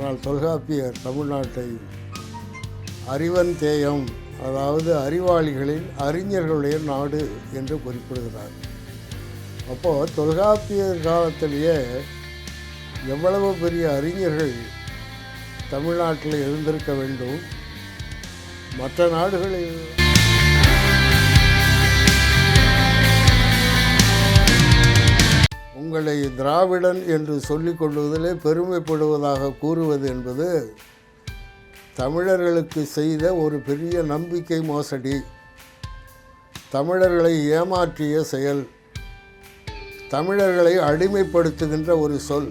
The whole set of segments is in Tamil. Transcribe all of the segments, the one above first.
ஆனால் தொல்காப்பியர் தமிழ்நாட்டை அறிவன் தேயம், அதாவது அறிவாளிகளின் அறிஞர்களுடைய நாடு என்று குறிப்பிடுகிறார். அப்போது தொல்காப்பியர் காலத்திலேயே எவ்வளவு பெரிய அறிஞர்கள் தமிழ்நாட்டில் இருந்திருக்க வேண்டும். மற்ற நாடுகளில் உங்களை திராவிடன் என்று சொல்லிக் கொள்வதிலே பெருமைப்படுவதாக கூறுவது என்பது தமிழர்களுக்கு செய்த ஒரு பெரிய நம்பிக்கை மோசடி, தமிழர்களை ஏமாற்றிய செயல், தமிழர்களை அடிமைப்படுத்துகின்ற ஒரு சொல்.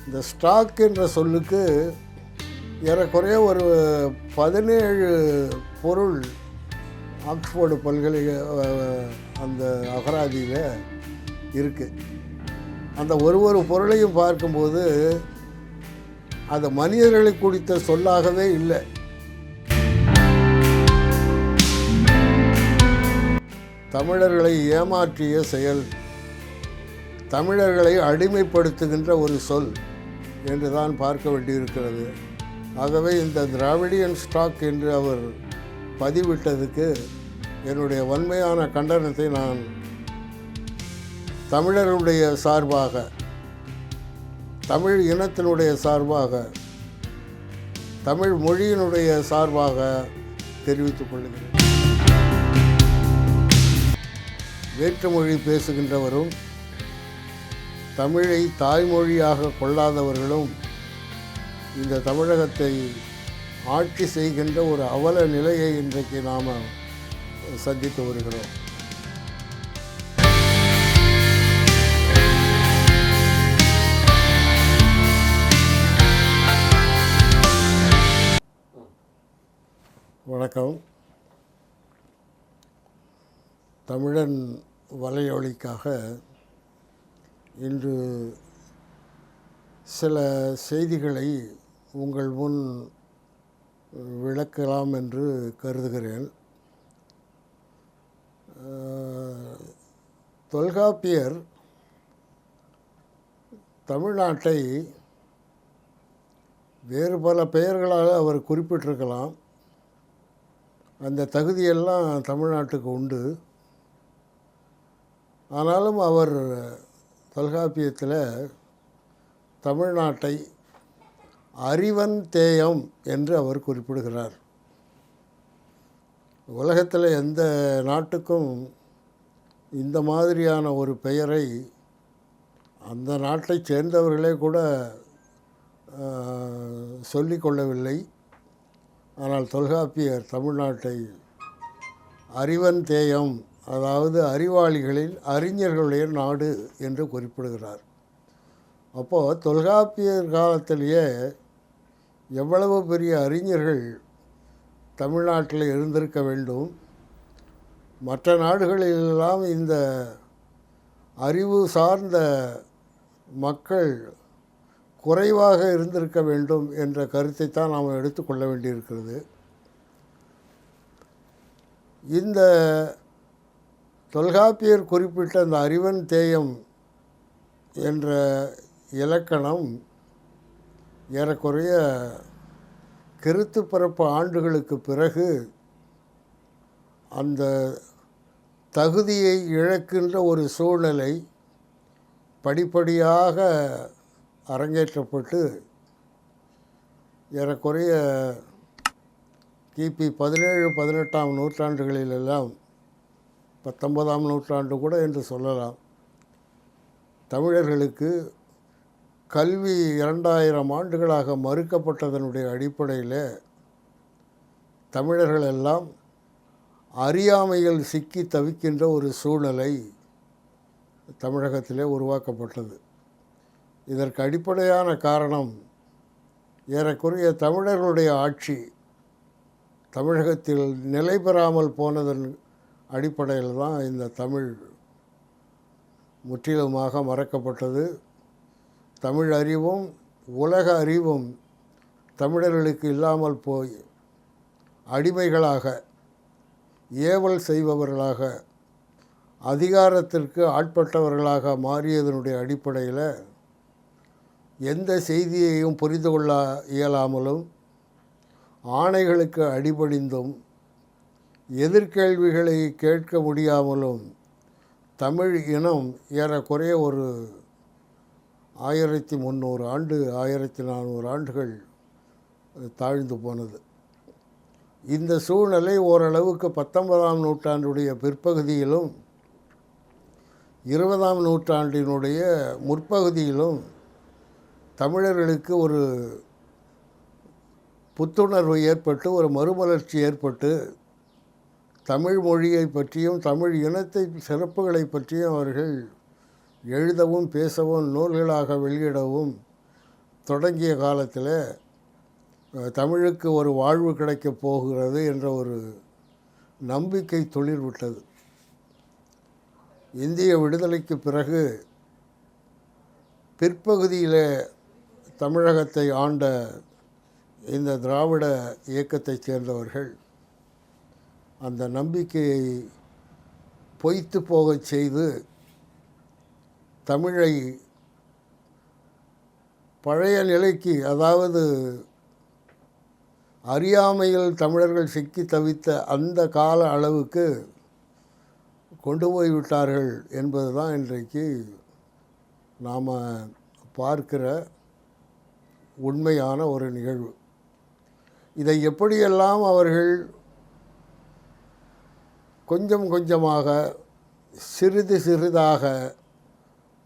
இந்த ஸ்டாக் என்ற சொல்லுக்கு ஏறக்குறைய ஒரு 17 பொருள் ஆக்ஸ்போர்டு பல்கலைக்கழக அந்த அகராதியில் இருக்குது. அந்த ஒரு பொருளையும் பார்க்கும்போது அது மனிதர்களை குறித்த சொல்லாகவே இல்லை. தமிழர்களை ஏமாற்றிய செயல், தமிழர்களை அடிமைப்படுத்துகின்ற ஒரு சொல் என்று தான் பார்க்க வேண்டியிருக்கிறது. ஆகவே இந்த திராவிடியன் ஸ்டாக் என்று அவர் பதிவிட்டதுக்கு என்னுடைய வன்மையான கண்டனத்தை நான் தமிழர்களுடைய சார்பாக, தமிழ் இனத்தினுடைய சார்பாக, தமிழ் மொழியினுடைய சார்பாக தெரிவித்துக் கொள்கிறேன். வேற்றுமொழி பேசுகின்றவரும் தமிழை தாய்மொழியாக கொள்ளாதவர்களும் இந்த தமிழகத்தை ஆட்சி செய்கின்ற ஒரு அவல நிலையை இன்றைக்கு நாம் சந்தித்து வருகிறோம். வணக்கம். தமிழன் வலையொலிக்காக இன்று சில செய்திகளை உங்கள் முன் விளக்கலாம் என்று கருதுகிறேன். தொல்காப்பியர் தமிழ்நாட்டை வேறு பல பெயர்களால் அவர் குறிப்பிட்டிருக்கலாம். அந்த தகுதியெல்லாம் தமிழ்நாட்டுக்கு உண்டு. ஆனாலும் அவர் தொல்காப்பியத்தில் தமிழ்நாட்டை அறிவன் தேயம் என்று அவர் குறிப்பிடுகிறார். உலகத்தில் எந்த நாட்டுக்கும் இந்த மாதிரியான ஒரு பெயரை அந்த நாட்டைச் சேர்ந்தவர்களே கூட சொல்லிக்கொள்ளவில்லை. ஆனால் தொல்காப்பியர் தமிழ்நாட்டை அறிவன் தேயம், அதாவது அறிவாளிகளின் அறிஞர்களுடைய நாடு என்று குறிப்பிடுகிறார். அப்போது தொல்காப்பியர் காலத்திலேயே எவ்வளவு பெரிய அறிஞர்கள் தமிழ்நாட்டில் இருந்திருக்க வேண்டும். மற்ற நாடுகளிலெல்லாம் இந்த அறிவு சார்ந்த மக்கள் குறைவாக இருந்திருக்க வேண்டும் என்ற கருத்தை தான் நாம் எடுத்துக்கொள்ள வேண்டியிருக்கிறது. இந்த தொல்காப்பியர் குறிப்பிட்ட அந்த அறிவன் தேயம் என்ற இலக்கணம் ஏறக்குறைய கிறித்து பிறப்பு ஆண்டுகளுக்கு பிறகு அந்த தகுதியை இழக்கின்ற ஒரு சூழ்நிலை படிப்படியாக அரங்கேற்றப்பட்டு ஏறக்குறைய கிபி 17-18ஆம் நூற்றாண்டுகளிலெல்லாம் 19ஆம் நூற்றாண்டு கூட என்று சொல்லலாம், தமிழர்களுக்கு கல்வி 2000 ஆண்டுகளாக மறுக்கப்பட்டதனுடைய அடிப்படையில் தமிழர்கள் எல்லாம் அறியாமையில் சிக்கி தவிக்கின்ற ஒரு சூழ்நிலை தமிழகத்திலே உருவாக்கப்பட்டது. இதற்கு அடிப்படையான காரணம் ஏறக்குறைய தமிழர்களுடைய ஆட்சி தமிழகத்தில் நிலை பெறாமல் போனதன் அடிப்படையில் தான் இந்த தமிழ் முற்றிலுமாக மறக்கப்பட்டது. தமிழ் அறிவும் உலக அறிவும் தமிழர்களுக்கு இல்லாமல் போய் அடிமைகளாக, ஏவல் செய்பவர்களாக, அதிகாரத்திற்கு ஆட்பட்டவர்களாக மாறியதனுடைய அடிப்படையில் எந்த செய்தியையும் புரிந்து கொள்ள இயலாமலும் ஆணைகளுக்கு அடிபணிந்தும் எதிர்கேள்விகளை கேட்க முடியாமலும் தமிழ் இனம் ஏறக்குறைய ஒரு 1300 ஆண்டு 1400 ஆண்டுகள் தாழ்ந்து போனது. இந்த சூழ்நிலை ஓரளவுக்கு 19ஆம் நூற்றாண்டுடைய பிற்பகுதியிலும் 20ஆம் நூற்றாண்டினுடைய முற்பகுதியிலும் தமிழர்களுக்கு ஒரு புத்துணர்வு ஏற்பட்டு ஒரு மறுமலர்ச்சி ஏற்பட்டு தமிழ் மொழியை பற்றியும் தமிழ் இனத்தை சிறப்புகளை பற்றியும் அவர்கள் எழுதவும் பேசவும் நூல்களாக வெளியிடவும் தொடங்கிய காலத்தில் தமிழுக்கு ஒரு வாழ்வு கிடைக்கப் போகிறது என்ற ஒரு நம்பிக்கை துளிர்விட்டது. இந்திய விடுதலைக்கு பிறகு பிற்பகுதியில் தமிழகத்தை ஆண்ட இந்த திராவிட இயக்கத்தைச் சேர்ந்தவர்கள் அந்த நம்பிக்கையை பொய்த்து போகச் செய்து தமிழை பழைய நிலைக்கு, அதாவது அறியாமையில் தமிழர்கள் சிக்கி தவித்த அந்த கால அளவுக்கு கொண்டு போய்விட்டார்கள் என்பது தான் இன்றைக்கு நாம் பார்க்கிற உண்மையான ஒரு நிகழ்வு. இதை எப்படியெல்லாம் அவர்கள் கொஞ்சம் கொஞ்சமாக சிறிது சிறிதாக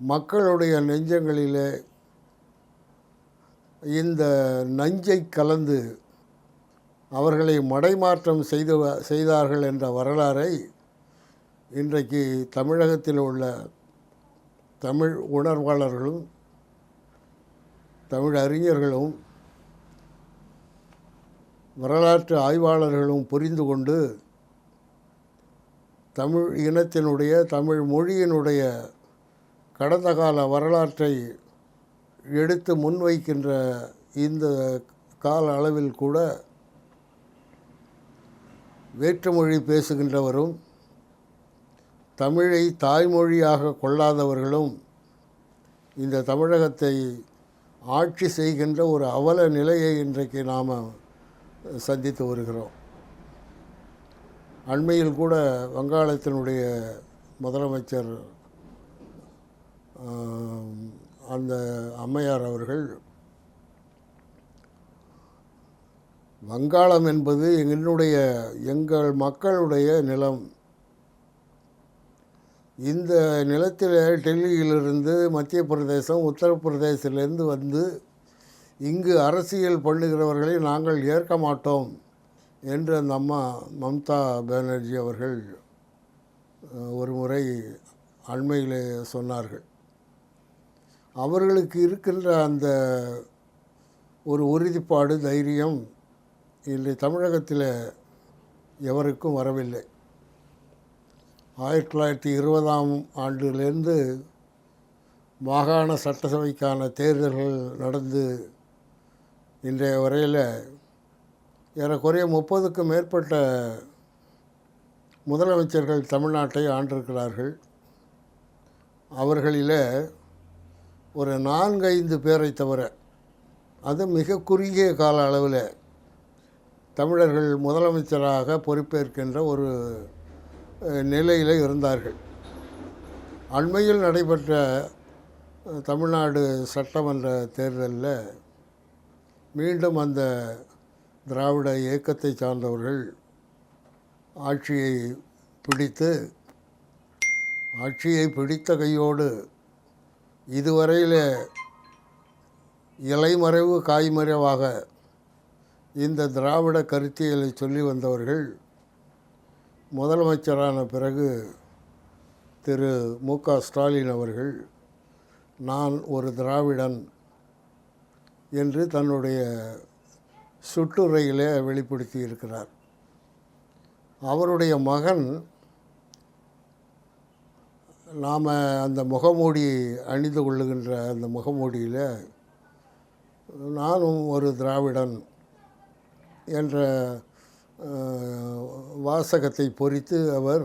மக்களுடைய நெஞ்சங்களிலே இந்த நஞ்சை கலந்து அவர்களை மடைமாற்றம் செய்தார்கள் என்ற வரலாறை இன்றைக்கு தமிழகத்தில் உள்ள தமிழ் உணர்வாளர்களும் தமிழ் அறிஞர்களும் வரலாற்று ஆய்வாளர்களும் புரிந்து கொண்டு தமிழ் இனத்தினுடைய தமிழ் மொழியினுடைய கடந்த கால வரலாற்றை எடுத்து முன்வைக்கின்ற இந்த கால அளவில் கூட வேற்றுமொழி பேசுகின்றவரும் தமிழை தாய்மொழியாக கொள்ளாதவர்களும் இந்த தமிழகத்தை ஆட்சி செய்கின்ற ஒரு அவல நிலையை இன்றைக்கு நாம் சந்தித்து வருகிறோம். அண்மையில் கூட வங்காளத்தினுடைய முதலமைச்சர் அந்த அம்மையார் அவர்கள் வங்காளம் என்பது எங்கள் மக்களுடைய நிலம், இந்த நிலத்தில் டெல்லியிலிருந்து மத்திய பிரதேசம் உத்தரப்பிரதேசத்திலிருந்து வந்து இங்கு அரசியல் பண்ணுகிறவர்களை நாங்கள் ஏற்க மாட்டோம் என்று அந்த அம்மா மம்தா பானர்ஜி அவர்கள் ஒரு முறை அண்மையிலே சொன்னார்கள். அவர்களுக்கு இருக்கின்ற அந்த ஒரு உறுதிப்பாடு, தைரியம் இன்று தமிழகத்தில் எவருக்கும் வரவில்லை. 1920ஆம் ஆண்டிலிருந்து மாகாண சட்டசபைக்கான தேர்தல்கள் நடந்து இன்றைய வரையில் ஏறக்குறைய 30க்கும் மேற்பட்ட முதலமைச்சர்கள் தமிழ்நாட்டை ஆண்டிருக்கிறார்கள். அவர்களில் ஒரு 4-5 பேரை தவிர, அது மிக குறுகிய கால அளவில் தமிழர்கள் முதலமைச்சராக பொறுப்பேற்கின்ற ஒரு நிலையில் இருந்தார்கள். அண்மையில் நடைபெற்ற தமிழ்நாடு சட்டமன்ற தேர்தலில் மீண்டும் அந்த திராவிட இயக்கத்தை சார்ந்தவர்கள் ஆட்சியை பிடித்த கையோடு இதுவரையில் இலைமறைவு காய்மறைவாக இந்த திராவிட கருத்தியலை சொல்லி வந்தவர்கள் முதலமைச்சரான பிறகு திரு மு.க. ஸ்டாலின் அவர்கள் நான் ஒரு திராவிடன் என்று தன்னுடைய சுட்டுரையிலே வெளிப்படுத்தி இருக்கிறார். அவருடைய மகன் நாம் அந்த முகமூடி அணிந்து கொள்ளுகின்ற அந்த முகமூடியில் நானும் ஒரு திராவிடன் என்ற வாசகத்தை பொறித்து அவர்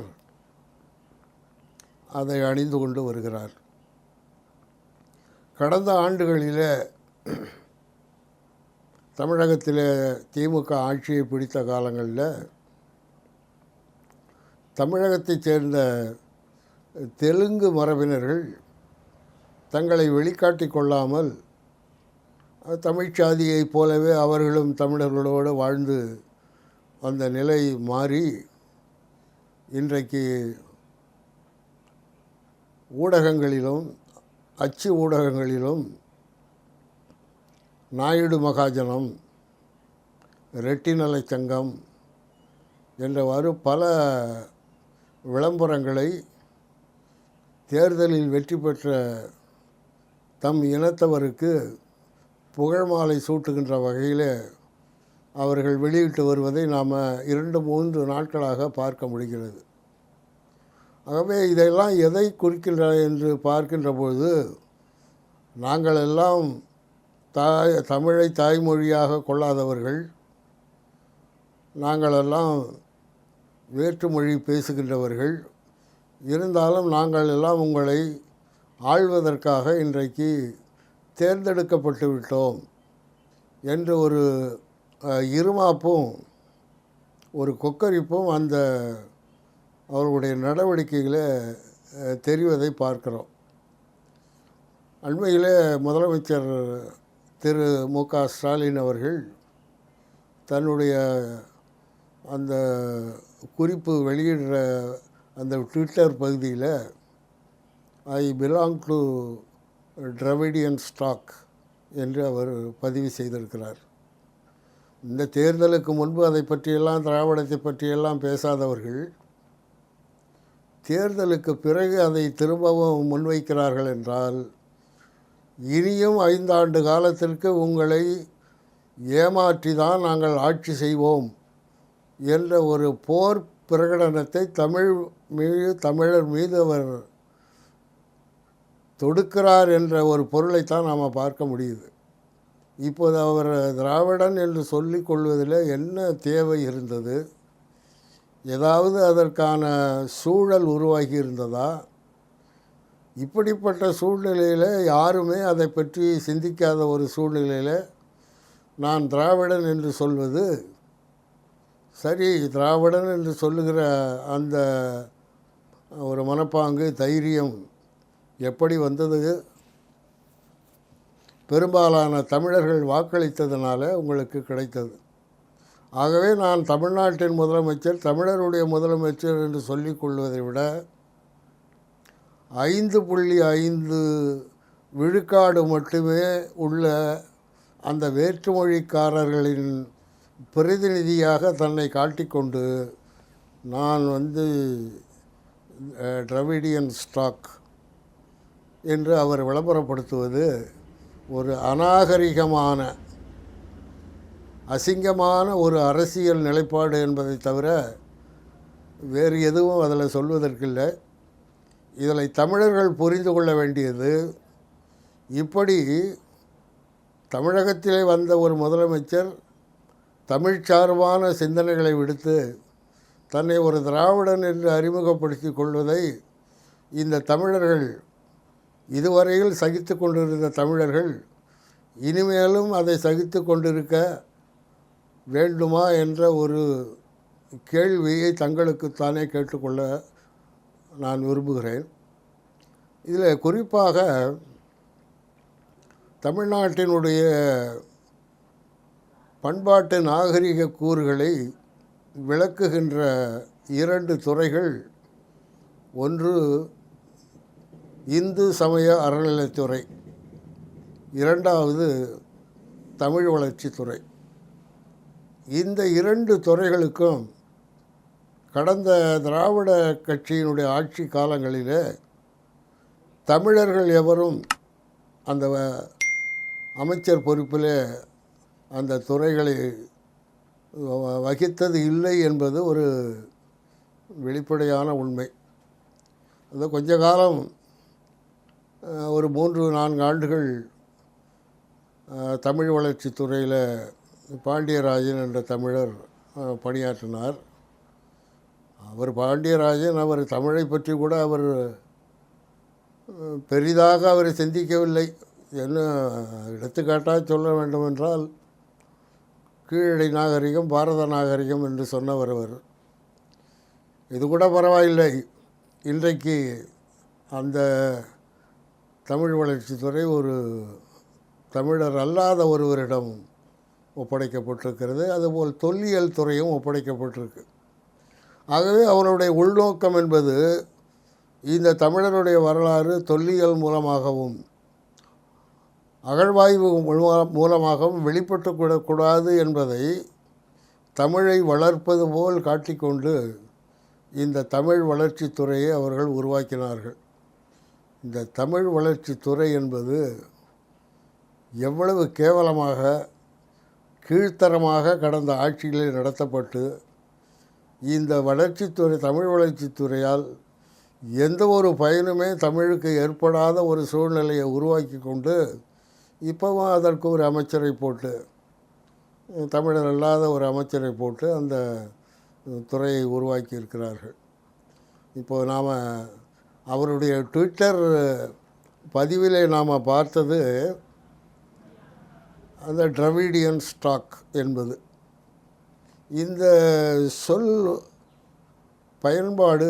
அதை அணிந்து கொண்டு வருகிறார். கடந்த ஆண்டுகளில் தமிழகத்தில் திமுக ஆட்சியை பிடித்த காலங்களில் தமிழகத்தைச் சேர்ந்த தெலுங்கு மரபினர்கள் தங்களை வெளிக்காட்டி கொள்ளாமல் தமிழ்ச்சாதியைப் போலவே அவர்களும் தமிழர்களோடு வாழ்ந்து அந்த நிலை மாறி இன்றைக்கு ஊடகங்களிலும் அச்சு ஊடகங்களிலும் நாயுடு மகாஜனம், ரெட்டினலை சங்கம் என்றவாறு பல விளம்பரங்களை தேர்தலில் வெற்றி பெற்ற தம் இனத்தவருக்கு புகழ் மாலை சூட்டுகின்ற வகையில் அவர்கள் வெளியிட்டு வருவதை நாம் 2-3 நாட்களாக பார்க்க முடிகிறது. ஆகவே இதெல்லாம் எதை குறிக்கின்றன என்று பார்க்கின்ற பொழுது, நாங்கள் எல்லாம் தமிழை தாய்மொழியாக கொள்ளாதவர்கள், நாங்களெல்லாம் வேற்றுமொழி பேசுகின்றவர்கள், இருந்தாலும் நாங்கள் எல்லாம் உங்களை ஆள்வதற்காக இன்றைக்கு தேர்ந்தெடுக்கப்பட்டு விட்டோம் என்று ஒரு இருமாப்பும் ஒரு கொக்கரிப்பும் அந்த அவர்களுடைய நடவடிக்கைகளை தெரிவதை பார்க்கிறோம். அண்மையில் முதலமைச்சர் திரு மு.க. ஸ்டாலின் அவர்கள் தன்னுடைய அந்த குறிப்பு வெளியிடுற அந்த ட்விட்டர் பகுதியில் I belong to Dravidian stock என்று அவர் பதிவு செய்திருக்கிறார். இந்த தேர்தலுக்கு முன்பு அதை பற்றியெல்லாம், திராவிடத்தை பற்றியெல்லாம் பேசாதவர்கள் தேர்தலுக்கு பிறகு அதை திரும்பவும் முன்வைக்கிறார்கள் என்றால், இனியும் 5 ஆண்டு காலத்திற்கு உங்களை ஏமாற்றி தான் நாங்கள் ஆட்சி செய்வோம் என்ற ஒரு போர் பிரகடனத்தை தமிழர் மீது அவர் தொடுக்கிறார் என்ற ஒரு பொருளைத்தான் நாம் பார்க்க முடியுது. இப்போது அவர் திராவிடன் என்று சொல்லிக் கொள்வதில் என்ன தேவை இருந்தது? ஏதாவது அதற்கான சூழல் உருவாகி இருந்ததா? இப்படிப்பட்ட சூழ்நிலையில் யாருமே அதை பற்றி சிந்திக்காத ஒரு சூழ்நிலையில் நான் திராவிடன் என்று சொல்வது சரி, திராவிடன் என்று சொல்லுகிற அந்த ஒரு மனப்பாங்கு, தைரியம் எப்படி வந்தது? பெரும்பாலான தமிழர்கள் வாக்களித்ததுனால உங்களுக்கு கிடைத்தது. ஆகவே நான் தமிழ்நாட்டின் முதலமைச்சர், தமிழருடைய முதலமைச்சர் என்று சொல்லிக் கொள்வதை விட 5.5 விழுக்காடு மட்டுமே உள்ள அந்த வேற்றுமொழிக்காரர்களின் பிரதிநிதியாக தன்னை காட்டிக்கொண்டு நான் டிராவிடியன் ஸ்டாக் என்று அவர் விளம்பரப்படுத்துவது ஒரு அநாகரிகமான, அசிங்கமான ஒரு அரசியல் நிலைப்பாடு என்பதை தவிர வேறு எதுவும் அதில் சொல்வதற்கில்லை. இதில் தமிழர்கள் புரிந்து கொள்ள வேண்டியது, இப்படி தமிழகத்திலே வந்த ஒரு முதலமைச்சர் தமிழ்ச்சார்பான சிந்தனைகளை விடுத்து தன்னை ஒரு திராவிடன் என்று அறிமுகப்படுத்தி கொள்வதை இந்த தமிழர்கள், இதுவரையில் சகித்து கொண்டிருந்த தமிழர்கள் இனிமேலும் அதை சகித்து கொண்டிருக்க வேண்டுமா என்ற ஒரு கேள்வியை தங்களுக்குத்தானே கேட்டுக்கொள்ள நான் விரும்புகிறேன். இதில் குறிப்பாக தமிழ்நாட்டினுடைய பண்பாட்டு நாகரிக கூறுகளை விளக்குகின்ற 2 துறைகள், ஒன்று இந்து சமய அறநிலைத்துறை, 2வது தமிழ் வளர்ச்சித்துறை. இந்த 2 துறைகளுக்கும் கடந்த திராவிட கட்சியினுடைய ஆட்சி காலங்களில் தமிழர்கள் எவரும் அந்த அமைச்சர் பொறுப்பில் அந்த துறைகளை வகித்தது இல்லை என்பது ஒரு வெளிப்படையான உண்மை. அது கொஞ்ச காலம், ஒரு 3-4 ஆண்டுகள் தமிழ் வளர்ச்சித்துறையில் பாண்டியராஜன் என்ற தமிழர் பணியாற்றினார். அவர் பாண்டியராஜன், அவர் தமிழை பற்றி கூட அவர் பெரிதாக அவர் சிந்திக்கவில்லை. என்ன எடுத்துக்காட்டாக சொல்ல வேண்டுமென்றால் கீழடி நாகரிகம் பாரத நாகரிகம் என்று சொன்னவர் அவர். இது கூட பரவாயில்லை. இன்றைக்கு அந்த தமிழ் வளர்ச்சித்துறை ஒரு தமிழர் அல்லாத ஒருவரிடம் ஒப்படைக்கப்பட்டிருக்கிறது. அதுபோல் தொல்லியல் துறையும் ஒப்படைக்கப்பட்டிருக்கு. ஆகவே அவருடைய உள்நோக்கம் என்பது இந்த தமிழருடைய வரலாறு தொல்லியல் மூலமாகவும் அகழ்வாய்வு மூலமாகவும் வெளிப்பட்டுக்கூடாது என்பதை தமிழை வளர்ப்பது போல் காட்டிக்கொண்டு இந்த தமிழ் வளர்ச்சித்துறையை அவர்கள் உருவாக்கினார்கள். இந்த தமிழ் வளர்ச்சித்துறை என்பது எவ்வளவு கேவலமாக கீழ்த்தரமாக கடந்த ஆட்சிகளில் நடத்தப்பட்டு இந்த வளர்ச்சித்துறை தமிழ் வளர்ச்சித்துறையால் எந்த ஒரு பயனுமே தமிழுக்கு ஏற்படாத ஒரு சூழ்நிலையை உருவாக்கி கொண்டு இப்போவும் அதற்கு ஒரு அமைச்சரை போட்டு தமிழர் அல்லாத ஒரு அமைச்சரை போட்டு அந்த துறையை உருவாக்கி இருக்கிறார்கள். இப்போது நாம் அவருடைய ட்விட்டர் பதிவிலே நாம் பார்த்தது அந்த டிராவிடியன் ஸ்டாக் என்பது. இந்த சொல் பயன்பாடு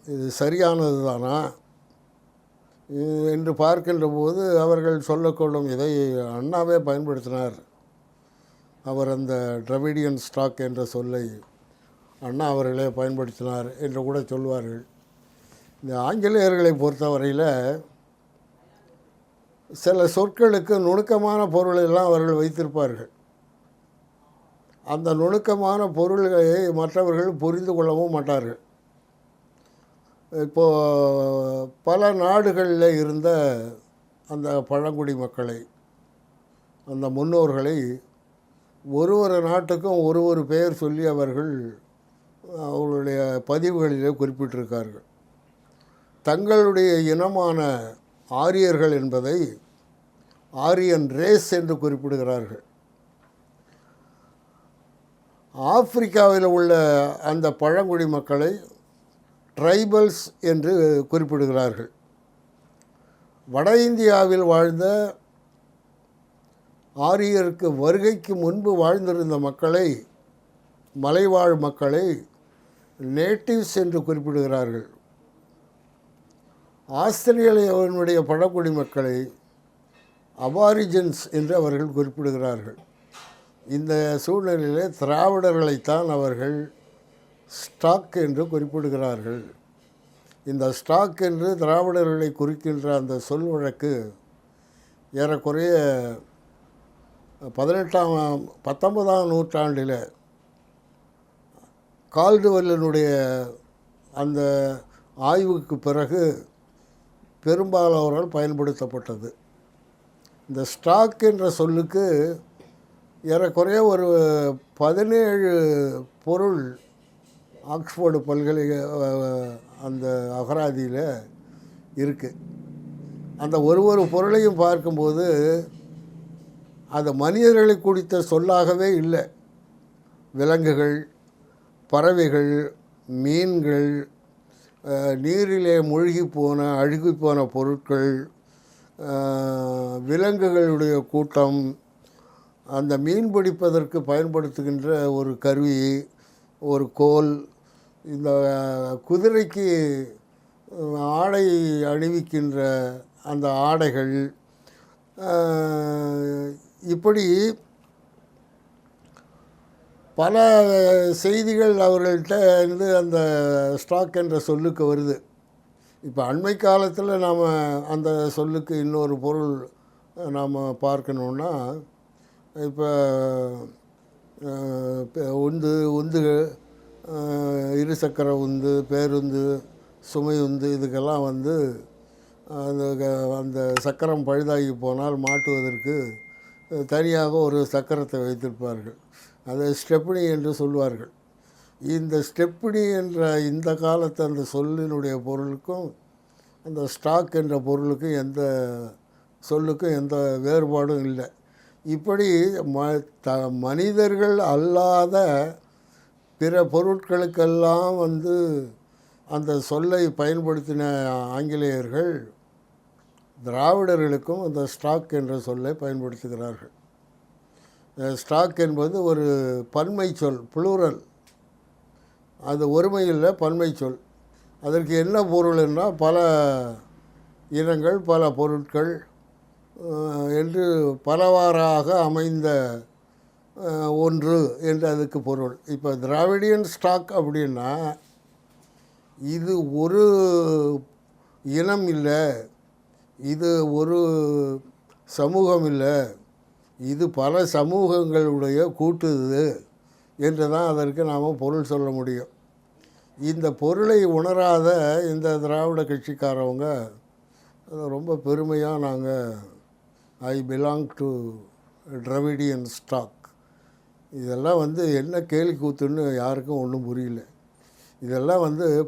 இது சரியானது தானா என்று பார்க்கின்ற போது அவர்கள் சொல்லக்கொள்ளும் இதை அண்ணாவே பயன்படுத்தினார். அவர் அந்த டிராவிடியன் ஸ்டாக் என்ற சொல்லை அண்ணா அவர்களே பயன்படுத்தினார் என்று கூட சொல்வார்கள். இந்த ஆங்கிலேயர்களை பொறுத்தவரையில் சில சொற்களுக்கு நுணுக்கமான பொருளெல்லாம் அவர்கள் வைத்திருப்பார்கள். அந்த நுணுக்கமான பொருள்களை மற்றவர்கள் புரிந்து கொள்ளவும் மாட்டார்கள். இப்போது பல நாடுகளில் இருந்த அந்த பழங்குடி மக்களை, அந்த முன்னோர்களை ஒரு ஒரு நாட்டுக்கும் ஒரு ஒரு பெயர் சொல்லி அவர்கள் அவர்களுடைய பதிவுகளிலே குறிப்பிட்டிருக்கார்கள். தங்களுடைய இனமான ஆரியர்கள் என்பதை ஆரியன் ரேஸ் என்று குறிப்பிடுகிறார்கள். ஆப்பிரிக்காவில் உள்ள அந்த பழங்குடி மக்களை ட்ரைபல்ஸ் என்று குறிப்பிடுகிறார்கள். வட இந்தியாவில் வாழ்ந்த ஆரியருக்கு வருகைக்கு முன்பு வாழ்ந்திருந்த மக்களை, மலைவாழ் மக்களை நேட்டிவ்ஸ் என்று குறிப்பிடுகிறார்கள். ஆஸ்திரேலியாவினுடைய பழங்குடி மக்களை அபாரிஜின்ஸ் என்று அவர்கள் குறிப்பிடுகிறார்கள். இந்த சூழ்நிலையிலே திராவிடர்களைத்தான் அவர்கள் ஸ்டாக் என்று குறிப்பிடுகிறார்கள். இந்த ஸ்டாக் என்று திராவிடர்களை குறிக்கின்ற அந்த சொல் வழக்கு ஏறக்குறைய 19ஆம் நூற்றாண்டில் கால்டுவெல்லினுடைய அந்த ஆய்வுக்கு பிறகு பெரும்பாலானவரால் பயன்படுத்தப்பட்டது. இந்த ஸ்டாக் என்ற சொல்லுக்கு ஏறக்குறைய ஒரு 17 பொருள் ஆக்ஸ்ஃபோர்டு பல்கலை அந்த அகராதியில் இருக்குது. அந்த ஒரு பொருளையும் பார்க்கும்போது அது மனிதர்களை குறித்த சொல்லாகவே இல்லை. விலங்குகள், பறவைகள், மீன்கள், நீரிலே மூழ்கி போன அழுகி போன பொருட்கள், விலங்குகளுடைய கூட்டம், அந்த மீன் பிடிப்பதற்கு பயன்படுத்துகின்ற ஒரு கருவி, ஒரு கோல், இந்த குதிரைக்கு ஆடை அணிவிக்கின்ற அந்த ஆடைகள், இப்படி பல செய்திகள் அவர்கள்ட்ட இருந்து அந்த ஸ்டாக் என்ற சொல்லுக்கு வருது. இப்போ அண்மை காலத்தில் நாம் அந்த சொல்லுக்கு இன்னொரு பொருள் நாம் பார்க்கணுன்னா, இப்போ உந்து இருசக்கர உந்து, பேருந்து, சுமை உந்து, இதுக்கெல்லாம் அந்த சக்கரம் பழுதாகி போனால் மாட்டுவதற்கு தனியாக ஒரு சக்கரத்தை வைத்திருப்பார்கள். அதை ஸ்டெப்னி என்று சொல்வார்கள். இந்த ஸ்டெப்னி என்ற இந்த காலத்து அந்த சொல்லினுடைய பொருளுக்கும் அந்த ஸ்டாக் என்ற பொருளுக்கும் சொல்லுக்கும் எந்த வேறுபாடும் இல்லை. இப்படி மனிதர்கள் அல்லாத பிற பொருட்களுக்கெல்லாம் அந்த சொல்லை பயன்படுத்தின ஆங்கிலேயர்கள் திராவிடர்களுக்கும் அந்த ஸ்டாக் என்ற சொல்லை பயன்படுத்துகிறார்கள். ஸ்டாக் என்பது ஒரு பன்மை சொல், ப்ளூரல். அது ஒருமையில் பன்மை சொல். அதற்கு என்ன பொருள்னா பல இனங்கள், பல பொருட்கள் என்று பலவாறாக அமைந்த ஒன்று என்று அதுக்கு பொருள். இப்போ திராவிடியன் ஸ்டாக் அப்படின்னா இது ஒரு இனம் இல்லை, இது ஒரு சமூகம் இல்லை, இது பல சமூகங்களுடைய கூட்டுது என்று தான் அதற்கு நாம் பொருள் சொல்ல முடியும். இந்த பொருளை உணராத இந்த திராவிட கட்சிக்காரவங்க ரொம்ப பெருமையாக நாங்கள் I belong to Dravidian stock, இதெல்லாம் என்ன கேலி கூத்துன்னு யாருக்கும் ஒன்றும் புரியல. இதெல்லாம்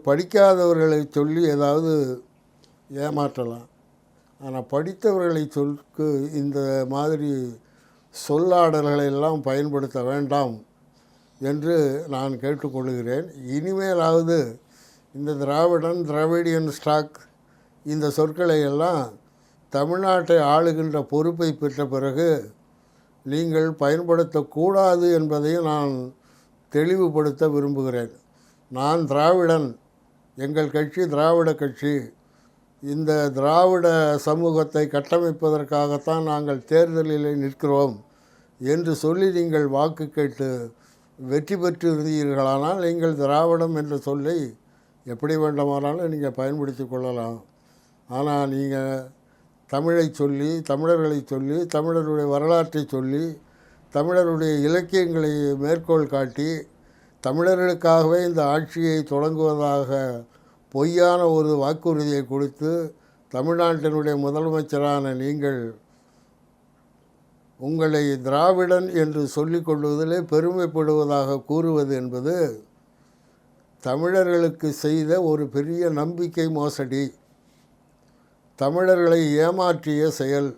படிக்காதவர்களை சொல்லி ஏதாவது ஏமாற்றலாம். ஆனால் படித்தவர்களை சொல்க்கு இந்த மாதிரி சொல்லாடல்களை எல்லாம் பயன்படுத்த வேண்டாம் என்று நான் கேட்டுக்கொள்கிறேன். இனிமேலாவது இந்த திராவிடியன் ஸ்டாக் இந்த சொற்களை எல்லாம் தமிழ்நாட்டை ஆளுகின்ற பொறுப்பை பெற்ற பிறகு நீங்கள் பயன்படுத்தக்கூடாது என்பதையும் நான் தெளிவுபடுத்த விரும்புகிறேன். நான் திராவிடன், எங்கள் கட்சி திராவிட கட்சி, இந்த திராவிட சமூகத்தை கட்டமைப்பதற்காகத்தான் நாங்கள் தேர்தலில் நிற்கிறோம் என்று சொல்லி நீங்கள் வாக்கு கேட்டு வெற்றி பெற்று இருந்தீர்களானால் நீங்கள் திராவிடம் என்ற சொல்லை எப்படி வேண்டுமானாலும் நீங்கள் பயன்படுத்தி கொள்ளலாம். ஆனால் நீங்கள் தமிழை சொல்லி, தமிழர்களை சொல்லி, தமிழருடைய வரலாற்றை சொல்லி, தமிழருடைய இலக்கியங்களை மேற்கோள் காட்டி, தமிழர்களுக்காகவே இந்த ஆட்சியை தொடங்குவதாக பொய்யான ஒரு வாக்குறுதியை கொடுத்து தமிழ்நாட்டினுடைய முதலமைச்சரான நீங்கள் உங்களை திராவிடன் என்று சொல்லிக் கொள்வதிலே பெருமைப்படுவதாக கூறுவது என்பது தமிழர்களுக்கு செய்த ஒரு பெரிய நம்பிக்கை மோசடி, தமிழர்களை ஏமாற்றிய செயல்,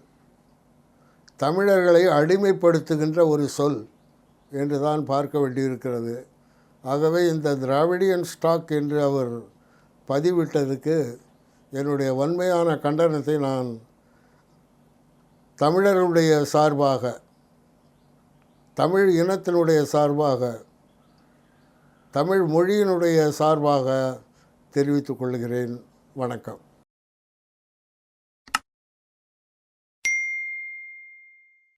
தமிழர்களை அடிமைப்படுத்துகின்ற ஒரு சொல் என்று தான் பார்க்க வேண்டியிருக்கிறது. ஆகவே இந்த திராவிடியன் ஸ்டாக் என்று அவர் பதிவிட்டதுக்கு என்னுடைய வன்மையான கண்டனத்தை நான் தமிழர்களுடைய சார்பாக, தமிழ் இனத்தினுடைய சார்பாக, தமிழ் மொழியினுடைய சார்பாக தெரிவித்துக் கொள்கிறேன். வணக்கம்.